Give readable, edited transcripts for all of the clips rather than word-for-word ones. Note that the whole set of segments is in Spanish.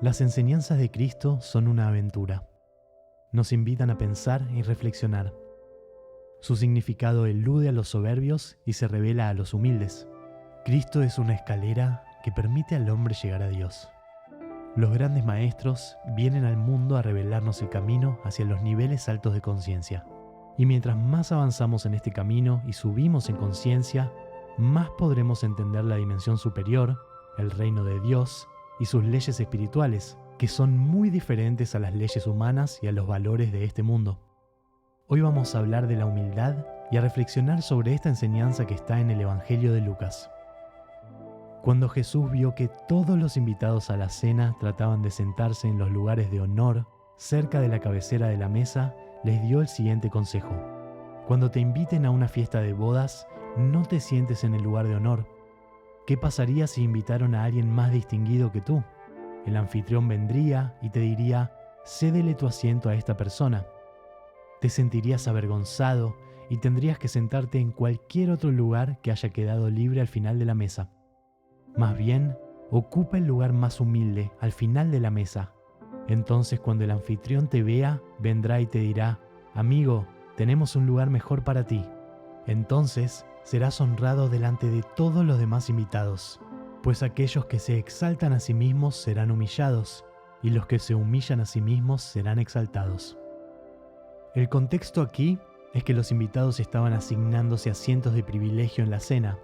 Las enseñanzas de Cristo son una aventura. Nos invitan a pensar y reflexionar. Su significado elude a los soberbios y se revela a los humildes. Cristo es una escalera que permite al hombre llegar a Dios. Los grandes maestros vienen al mundo a revelarnos el camino hacia los niveles altos de conciencia. Y mientras más avanzamos en este camino y subimos en conciencia, más podremos entender la dimensión superior, el reino de Dios y sus leyes espirituales, que son muy diferentes a las leyes humanas y a los valores de este mundo. Hoy vamos a hablar de la humildad y a reflexionar sobre esta enseñanza que está en el Evangelio de Lucas. Cuando Jesús vio que todos los invitados a la cena trataban de sentarse en los lugares de honor, cerca de la cabecera de la mesa, les dio el siguiente consejo. Cuando te inviten a una fiesta de bodas, no te sientes en el lugar de honor. ¿Qué pasaría si invitaron a alguien más distinguido que tú? El anfitrión vendría y te diría, cédele tu asiento a esta persona. Te sentirías avergonzado y tendrías que sentarte en cualquier otro lugar que haya quedado libre al final de la mesa. Más bien, ocupa el lugar más humilde al final de la mesa. Entonces, cuando el anfitrión te vea, vendrá y te dirá, amigo, tenemos un lugar mejor para ti. Entonces, serás honrado delante de todos los demás invitados, pues aquellos que se exaltan a sí mismos serán humillados, y los que se humillan a sí mismos serán exaltados. El contexto aquí es que los invitados estaban asignándose asientos de privilegio en la cena.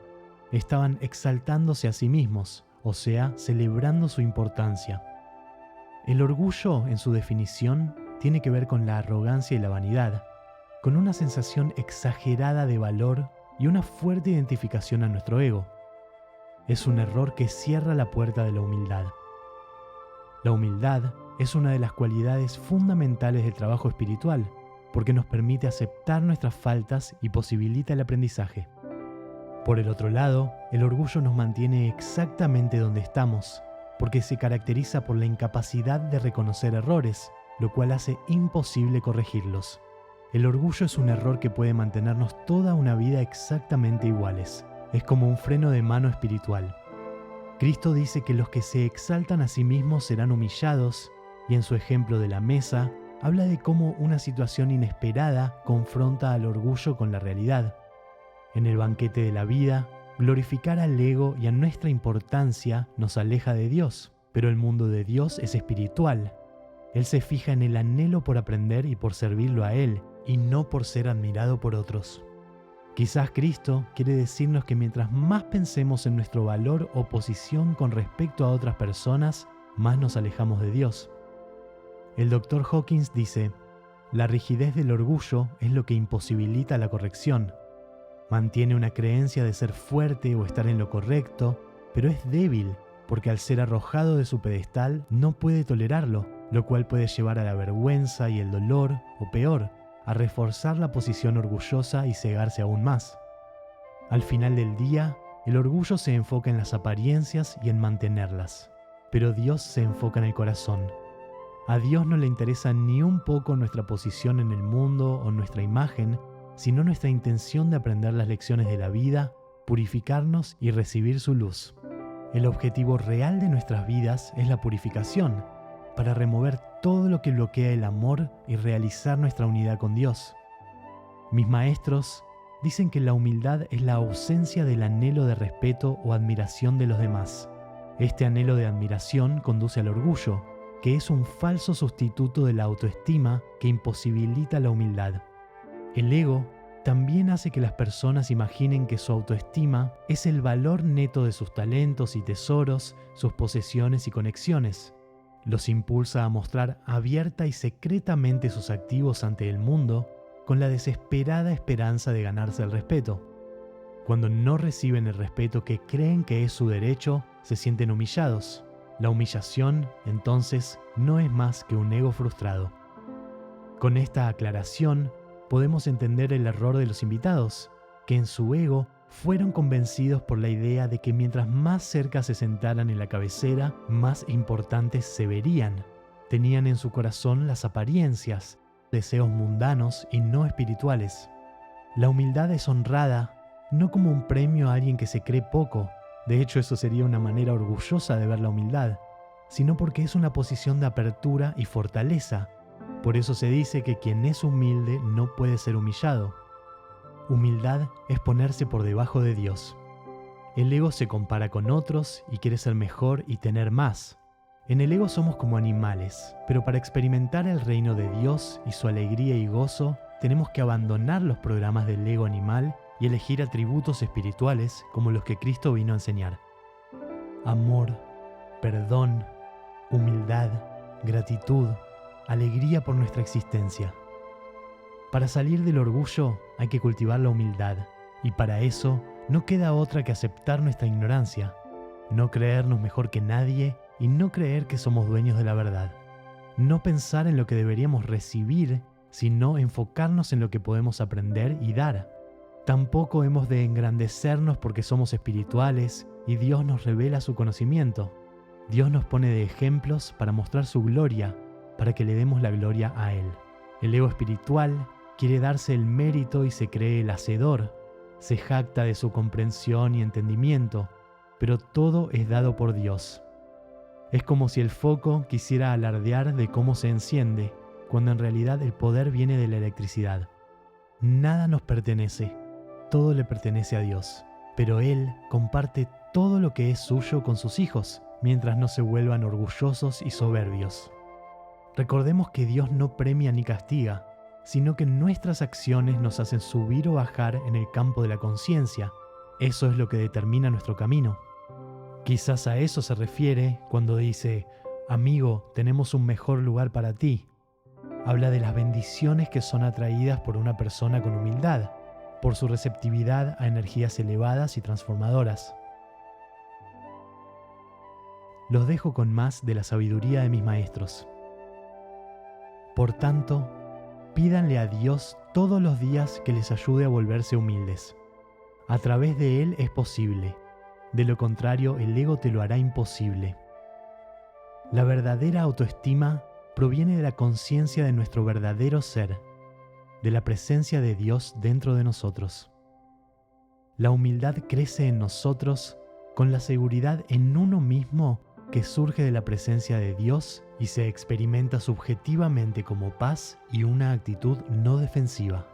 Estaban exaltándose a sí mismos, o sea, celebrando su importancia. El orgullo, en su definición, tiene que ver con la arrogancia y la vanidad, con una sensación exagerada de valor y una fuerte identificación a nuestro ego. Es un error que cierra la puerta de la humildad. La humildad es una de las cualidades fundamentales del trabajo espiritual, porque nos permite aceptar nuestras faltas y posibilita el aprendizaje. Por el otro lado, el orgullo nos mantiene exactamente donde estamos, porque se caracteriza por la incapacidad de reconocer errores, lo cual hace imposible corregirlos. El orgullo es un error que puede mantenernos toda una vida exactamente iguales. Es como un freno de mano espiritual. Cristo dice que los que se exaltan a sí mismos serán humillados, y en su ejemplo de la mesa, habla de cómo una situación inesperada confronta al orgullo con la realidad. En el banquete de la vida, glorificar al ego y a nuestra importancia nos aleja de Dios, pero el mundo de Dios es espiritual. Él se fija en el anhelo por aprender y por servirlo a Él, y no por ser admirado por otros. Quizás Cristo quiere decirnos que mientras más pensemos en nuestro valor o posición con respecto a otras personas, más nos alejamos de Dios. El Dr. Hawkins dice, la rigidez del orgullo es lo que imposibilita la corrección. Mantiene una creencia de ser fuerte o estar en lo correcto, pero es débil porque al ser arrojado de su pedestal no puede tolerarlo, lo cual puede llevar a la vergüenza y el dolor, o peor, a reforzar la posición orgullosa y cegarse aún más. Al final del día, el orgullo se enfoca en las apariencias y en mantenerlas, pero Dios se enfoca en el corazón. A Dios no le interesa ni un poco nuestra posición en el mundo o nuestra imagen, sino nuestra intención de aprender las lecciones de la vida, purificarnos y recibir su luz. El objetivo real de nuestras vidas es la purificación, para remover todo lo que bloquea el amor y realizar nuestra unidad con Dios. Mis maestros dicen que la humildad es la ausencia del anhelo de respeto o admiración de los demás. Este anhelo de admiración conduce al orgullo, que es un falso sustituto de la autoestima que imposibilita la humildad. El ego también hace que las personas imaginen que su autoestima es el valor neto de sus talentos y tesoros, sus posesiones y conexiones. Los impulsa a mostrar abierta y secretamente sus activos ante el mundo con la desesperada esperanza de ganarse el respeto. Cuando no reciben el respeto que creen que es su derecho, se sienten humillados. La humillación, entonces, no es más que un ego frustrado. Con esta aclaración, podemos entender el error de los invitados, que en su ego fueron convencidos por la idea de que mientras más cerca se sentaran en la cabecera, más importantes se verían. Tenían en su corazón las apariencias, deseos mundanos y no espirituales. La humildad es honrada, no como un premio a alguien que se cree poco. De hecho, eso sería una manera orgullosa de ver la humildad, sino porque es una posición de apertura y fortaleza. Por eso se dice que quien es humilde no puede ser humillado. Humildad es ponerse por debajo de Dios. El ego se compara con otros y quiere ser mejor y tener más. En el ego somos como animales, pero para experimentar el reino de Dios y su alegría y gozo, tenemos que abandonar los programas del ego animal y elegir atributos espirituales como los que Cristo vino a enseñar. Amor, perdón, humildad, gratitud, alegría por nuestra existencia. Para salir del orgullo hay que cultivar la humildad, y para eso no queda otra que aceptar nuestra ignorancia, no creernos mejor que nadie y no creer que somos dueños de la verdad. No pensar en lo que deberíamos recibir, sino enfocarnos en lo que podemos aprender y dar. Tampoco hemos de engrandecernos porque somos espirituales y Dios nos revela su conocimiento. Dios nos pone de ejemplos para mostrar su gloria, para que le demos la gloria a Él. El ego espiritual quiere darse el mérito y se cree el hacedor. Se jacta de su comprensión y entendimiento, pero todo es dado por Dios. Es como si el foco quisiera alardear de cómo se enciende, cuando en realidad el poder viene de la electricidad. Nada nos pertenece, todo le pertenece a Dios, pero Él comparte todo lo que es suyo con sus hijos, mientras no se vuelvan orgullosos y soberbios. Recordemos que Dios no premia ni castiga, sino que nuestras acciones nos hacen subir o bajar en el campo de la conciencia. Eso es lo que determina nuestro camino. Quizás a eso se refiere cuando dice, amigo, tenemos un mejor lugar para ti. Habla de las bendiciones que son atraídas por una persona con humildad, por su receptividad a energías elevadas y transformadoras. Los dejo con más de la sabiduría de mis maestros. Por tanto, pídanle a Dios todos los días que les ayude a volverse humildes. A través de Él es posible. De lo contrario, el ego te lo hará imposible. La verdadera autoestima proviene de la conciencia de nuestro verdadero ser, de la presencia de Dios dentro de nosotros. La humildad crece en nosotros con la seguridad en uno mismo que surge de la presencia de Dios y se experimenta subjetivamente como paz y una actitud no defensiva.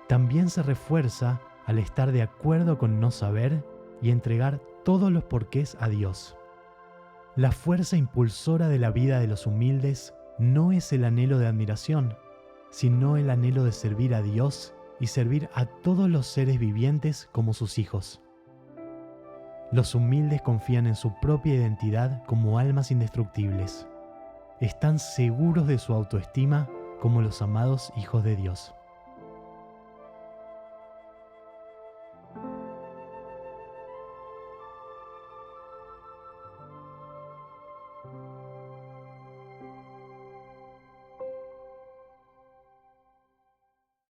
También se refuerza al estar de acuerdo con no saber y entregar todos los porqués a Dios. La fuerza impulsora de la vida de los humildes no es el anhelo de admiración, sino el anhelo de servir a Dios y servir a todos los seres vivientes como sus hijos. Los humildes confían en su propia identidad como almas indestructibles. Están seguros de su autoestima como los amados hijos de Dios.